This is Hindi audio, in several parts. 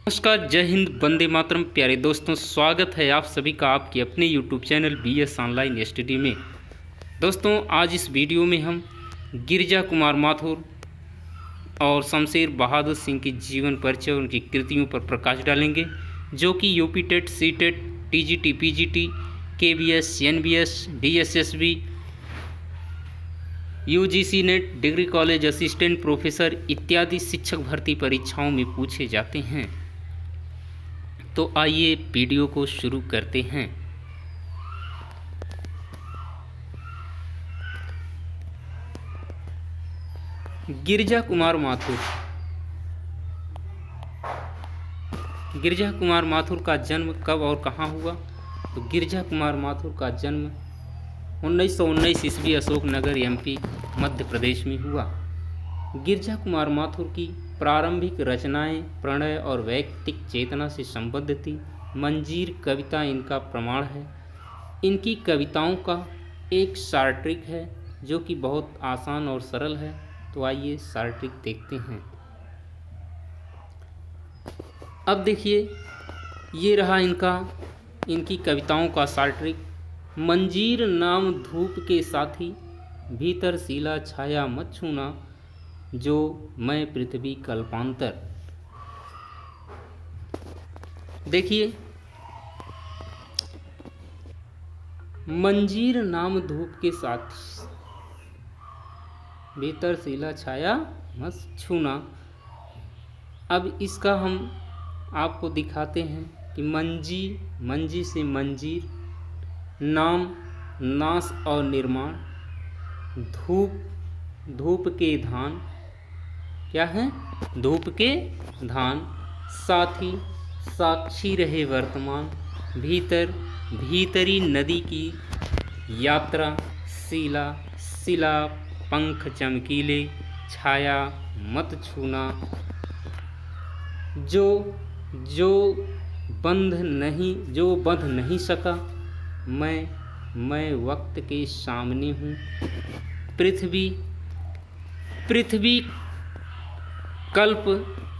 नमस्कार, जय हिंद, वंदे मातरम। प्यारे दोस्तों, स्वागत है आप सभी का आपके अपने YouTube channel BS online study में। दोस्तों, आज इस वीडियो में हम गिरिजा कुमार माथुर और शमशेर बहादुर सिंह की जीवन परिचय और उनकी कृतियों पर प्रकाश डालेंगे, जो कि UP TET, C TET, TGT, PGT, KBS, NBS, DSSB, UGC NET, degree college assistant professor इत्यादि शिक्षक भर्ती परीक्षाओं में पूछे जाते हैं। तो आइए वीडियो को शुरू करते हैं। गिरिजा कुमार माथुर। गिरिजा कुमार माथुर का जन्म कब और कहाँ हुआ? तो गिरिजा कुमार माथुर का जन्म 1919 ईस्वी अशोकनगर MP मध्य प्रदेश में हुआ। गिरिजा कुमार माथुर की प्रारंभिक रचनाएं प्रणय और वैयक्तिक चेतना से संबद्ध थी। मंजीर कविता इनका प्रमाण है। इनकी कविताओं का एक शार्ट्रिक है जो कि बहुत आसान और सरल है। तो आइए शार्ट्रिक देखते हैं। अब देखिए, ये रहा इनकी कविताओं का शार्ट्रिक। मंजीर नाम धूप के साथी, भीतर सीला छाया मत छूना, जो मैं पृथ्वी कल्पांतर। देखिए, मंजीर नाम धूप के साथी, भीतर सीला छाया मत छूना। अब इसका हम आपको दिखाते हैं कि मंजी से मंजीर, नाम नाश और निर्माण, धूप के धान, क्या है? धूप के धान, साथी साक्षी रहे वर्तमान, भीतरी नदी की यात्रा, सिला पंख चमकीले, छाया मत छूना, जो बंध नहीं सका, मैं वक्त के सामने हूँ, पृथ्वी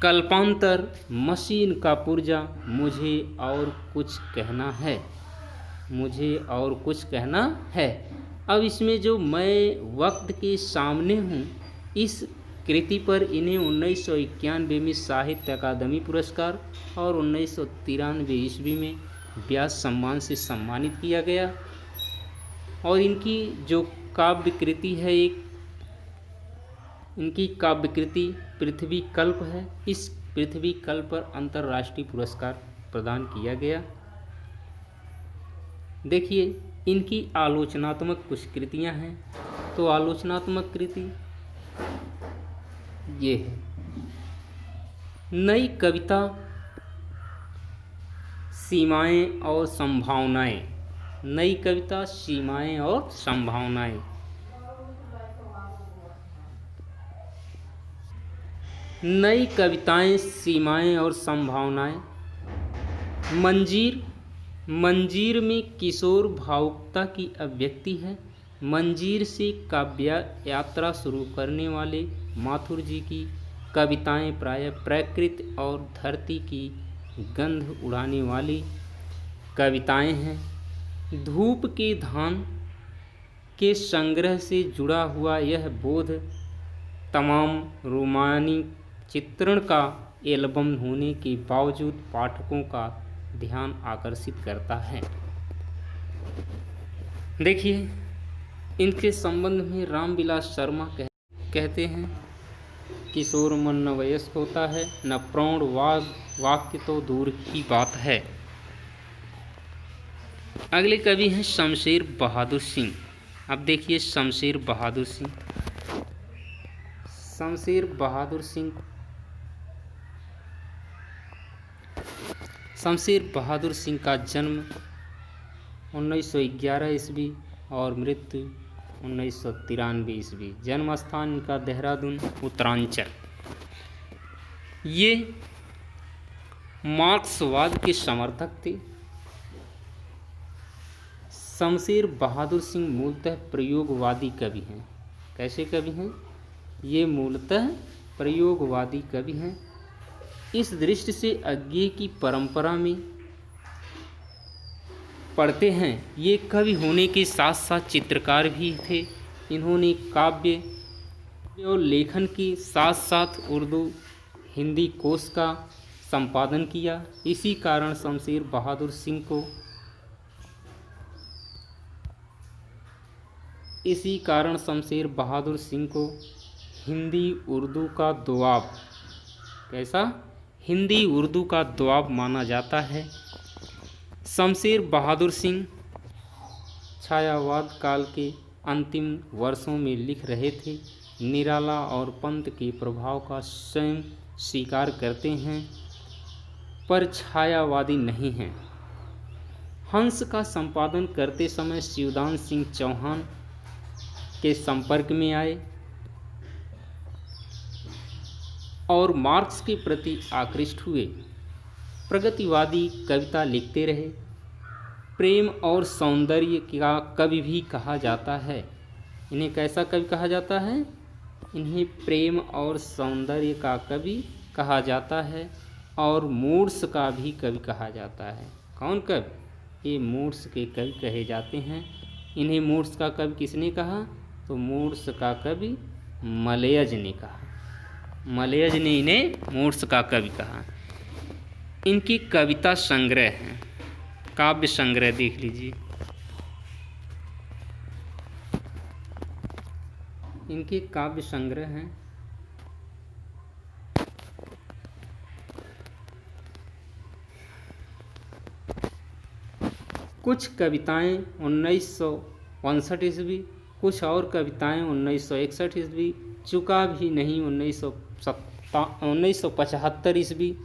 कल्पांतर, मशीन का पुर्जा, मुझे और कुछ कहना है। अब इसमें जो मैं वक्त के सामने हूँ, इस कृति पर इन्हें 1991 में साहित्य अकादमी पुरस्कार और 1993 ईस्वी में व्यास सम्मान से सम्मानित किया गया। और इनकी जो काव्य कृति है, इनकी काव्य कृति पृथ्वी कल्प है। इस पृथ्वी कल्प पर अंतर्राष्ट्रीय पुरस्कार प्रदान किया गया। देखिए, इनकी आलोचनात्मक कुछ कृतियां हैं। तो आलोचनात्मक कृति ये है। नई कविता, सीमाएं और संभावनाएं। नई कविता, सीमाएं और संभावनाएं। नई कविताएं, सीमाएं और संभावनाएं। मंजीर में किशोर भावुकता की अभिव्यक्ति है। मंजीर से काव्य यात्रा शुरू करने वाले माथुर जी की कविताएं प्रायः प्रकृति और धरती की गंध उड़ाने वाली कविताएं हैं। धूप के धान के संग्रह से जुड़ा हुआ यह बोध तमाम रोमानी चित्रण का एल्बम होने के बावजूद पाठकों का ध्यान आकर्षित करता है। देखिए, इनके संबंध में रामविलास शर्मा कहते हैं, किशोर मन न वयस्क होता है, न प्रौढ़ वाक्य तो दूर की बात है। अगले कवि हैं शमशेर बहादुर सिंह। अब देखिए, शमशेर बहादुर सिंह का जन्म 1911 ईस्वी और मृत्यु 1993 ईस्वी। जन्म स्थान इनका देहरादून, उत्तरांचल। ये मार्क्सवाद के समर्थक थे। शमशेर बहादुर सिंह मूलतः प्रयोगवादी कवि हैं। कैसे कवि हैं? ये मूलतः प्रयोगवादी कवि हैं। इस दृष्टि से अज्ञेय की परंपरा में पढ़ते हैं। ये कवि होने के साथ साथ चित्रकार भी थे। इन्होंने काव्य और लेखन के साथ साथ उर्दू हिंदी कोश का संपादन किया। इसी कारण शमशेर बहादुर सिंह को हिंदी उर्दू का दुआब, कैसा, हिंदी उर्दू का दुआब माना जाता है। शमशेर बहादुर सिंह छायावाद काल के अंतिम वर्षों में लिख रहे थे। निराला और पंत के प्रभाव का स्वयं स्वीकार करते हैं, पर छायावादी नहीं हैं। हंस का संपादन करते समय शिवदान सिंह चौहान के संपर्क में आए और मार्क्स के प्रति आकृष्ट हुए। प्रगतिवादी कविता लिखते रहे। प्रेम और सौंदर्य का कवि भी कहा जाता है। इन्हें कैसा कवि कहा जाता है? इन्हें प्रेम और सौंदर्य का कवि कहा जाता है और मूर्स का भी कवि कहा जाता है। कौन कवि? ये मूर्स के कवि कहे जाते हैं। इन्हें मूर्स का कवि किसने कहा? तो मूर्स का कवि मलयज ने कहा। मलयज ने इन्हें मूर्स का कवि कहा। इनकी कविता संग्रह है, काव्य संग्रह देख लीजिए। इनके काव्य संग्रह हैं। कुछ कविताएं 1959 ईस्वी, कुछ और कविताएं 1961 ईस्वी, चुका भी नहीं 1975 ईस्वी,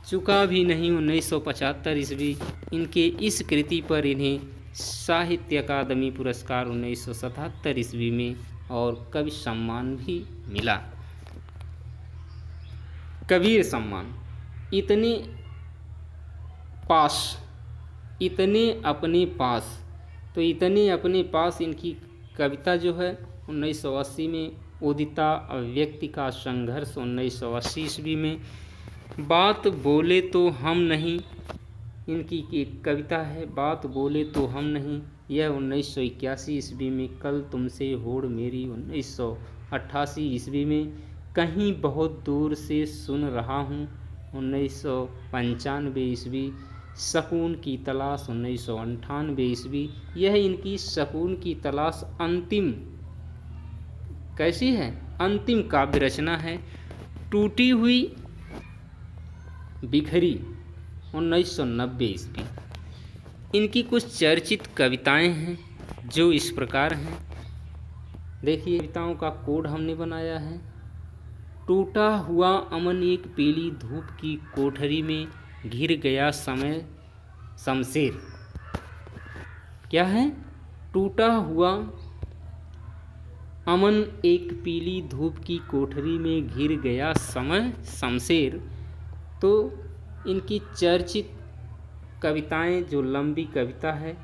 चुका भी नहीं 1975 ईस्वी। इनके इस कृति पर इन्हें साहित्य अकादमी पुरस्कार 1977 ईस्वी में और कवि सम्मान भी मिला, कबीर सम्मान। इतने अपने पास इनकी कविता जो है 1980 में, उदिता अव्यक्ति का संघर्ष 1980 ईस्वी में, बात बोले तो हम नहीं, इनकी एक कविता है बात बोले तो हम नहीं, यह 1981 ईस्वी में, कल तुमसे होड़ मेरी 1988 ईस्वी में, कहीं बहुत दूर से सुन रहा हूँ 1995 ईस्वी, सकून की तलाश 1998 ईस्वी। यह इनकी सकून की तलाश अंतिम कैसी है? अंतिम काव्य रचना है। टूटी हुई बिखरी 1990 ईस्वी। इनकी कुछ चर्चित कविताएं हैं जो इस प्रकार हैं। देखिए, कविताओं का कोड हमने बनाया है। टूटा हुआ अमन एक पीली धूप की कोठरी में घिर गया समय शमशेर। क्या है? टूटा हुआ अमन एक पीली धूप की कोठरी में घिर गया समय शमशेर। तो इनकी चर्चित कविताएं जो लंबी कविता है,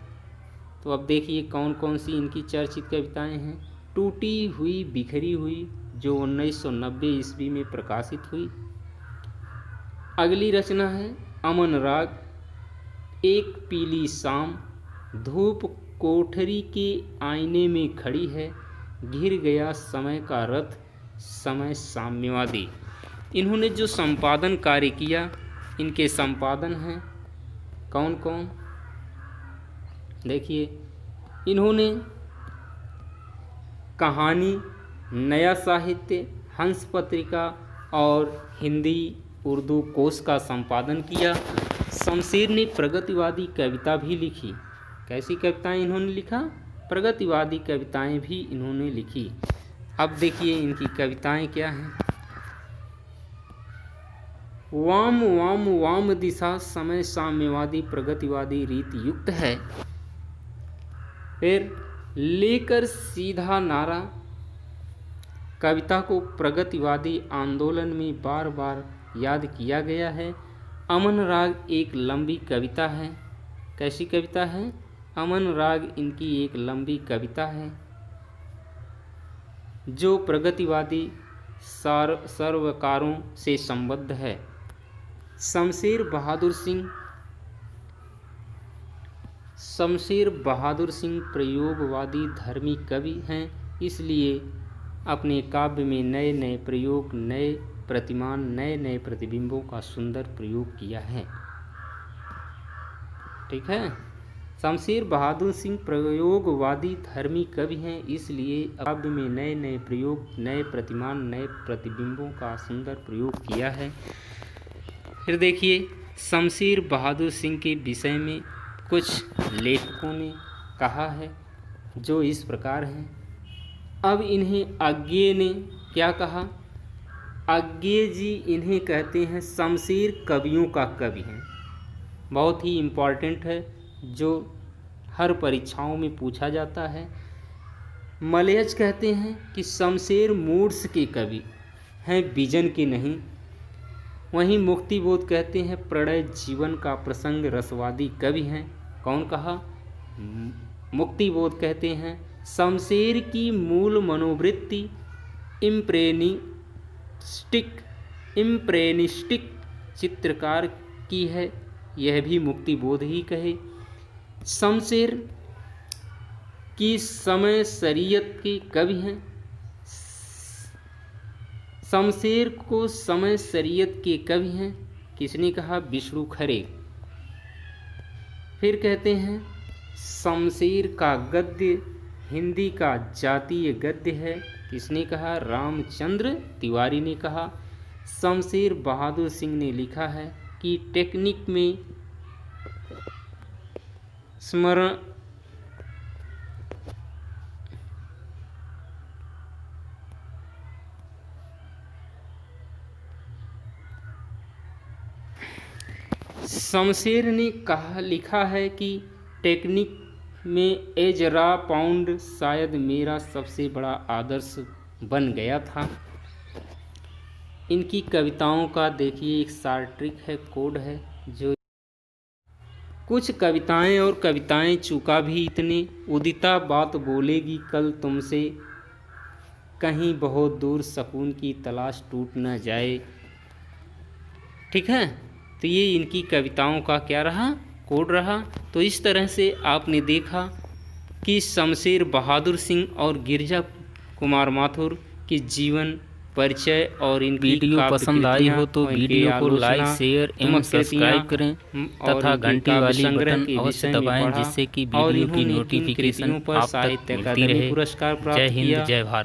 तो अब देखिए कौन कौन सी इनकी चर्चित कविताएं हैं। टूटी हुई बिखरी हुई जो 1990 ईस्वी में प्रकाशित हुई। अगली रचना है अमन राग, एक पीली शाम, धूप कोठरी के आईने में खड़ी है, घिर गया समय का रथ, समय साम्यवादी। इन्होंने जो संपादन कार्य किया, इनके संपादन हैं कौन कौन? देखिए, इन्होंने कहानी, नया साहित्य, हंस पत्रिका और हिंदी उर्दू कोश का संपादन किया। शमशेर ने प्रगतिवादी कविता भी लिखी। कैसी कविताएं इन्होंने लिखा? प्रगतिवादी कविताएं भी इन्होंने लिखी। अब देखिए इनकी कविताएं क्या हैं। वाम वाम वाम दिशा समय साम्यवादी प्रगतिवादी रीति युक्त है। फिर लेकर सीधा नारा, कविता को प्रगतिवादी आंदोलन में बार बार याद किया गया है। अमन राग एक लंबी कविता है। कैसी कविता है? अमन राग इनकी एक लंबी कविता है जो प्रगतिवादी सर्वकारों से संबद्ध है। शमशेर बहादुर सिंह प्रयोगवादी धर्मी कवि हैं, इसलिए अपने काव्य में नए नए प्रयोग, नए प्रतिमान, नए नए प्रतिबिंबों का सुंदर प्रयोग किया है। ठीक है। शमशेर बहादुर सिंह प्रयोगवादी धर्मी कवि हैं, इसलिए काव्य में नए नए प्रयोग, नए प्रतिमान, नए प्रतिबिंबों का सुंदर प्रयोग किया है। फिर देखिए, शमशेर बहादुर सिंह के विषय में कुछ लेखकों ने कहा है जो इस प्रकार हैं। अब इन्हें अज्ञेय ने क्या कहा? अज्ञेय जी इन्हें कहते हैं शमशेर कवियों का कवि हैं। बहुत ही इम्पॉर्टेंट है, जो हर परीक्षाओं में पूछा जाता है। मलयज कहते हैं कि शमशेर मूड्स के कवि हैं, विजन के नहीं। वहीं मुक्तिबोध कहते हैं प्रणय जीवन का प्रसंग रसवादी कवि हैं। कौन कहा? मुक्तिबोध कहते हैं शमशेर की मूल मनोवृत्ति इम्प्रेनिस्टिक चित्रकार की है, यह भी मुक्तिबोध ही कहे। शमशेर की समय शरीयत के कवि हैं। शमशेर को समय शरीयत के कवि हैं, किसने कहा? विष्णु खरे। फिर कहते हैं शमशेर का गद्य हिंदी का जातीय गद्य है, किसने कहा? रामचंद्र तिवारी ने कहा। शमशेर बहादुर सिंह ने लिखा है कि टेक्निक में स्मरण शमशेर ने लिखा है कि टेक्निक में एजरा पाउंड शायद मेरा सबसे बड़ा आदर्श बन गया था। इनकी कविताओं का देखिए एक सार्ट्रिक है, कोड है, जो कुछ कविताएं और कविताएं चूका भी इतने, उदिता बात बोलेगी कल तुमसे, कहीं बहुत दूर सुकून की तलाश टूट न जाए। ठीक है, तो ये इनकी कविताओं का क्या रहा? कोड रहा। तो इस तरह से आपने देखा कि शमशेर बहादुर सिंह और गिरजा कुमार माथुर के जीवन परिचय और इनकी वीडियो पसंद आई हो तो वीडियो को लाइक, शेयर एवं सब्सक्राइब करें तथा घंटी वाली बटन अवश्य दबाएं, जिससे कि वीडियो की नोटिफिकेशन आप तक मिलती रहे। जय हिंद, जय भारत।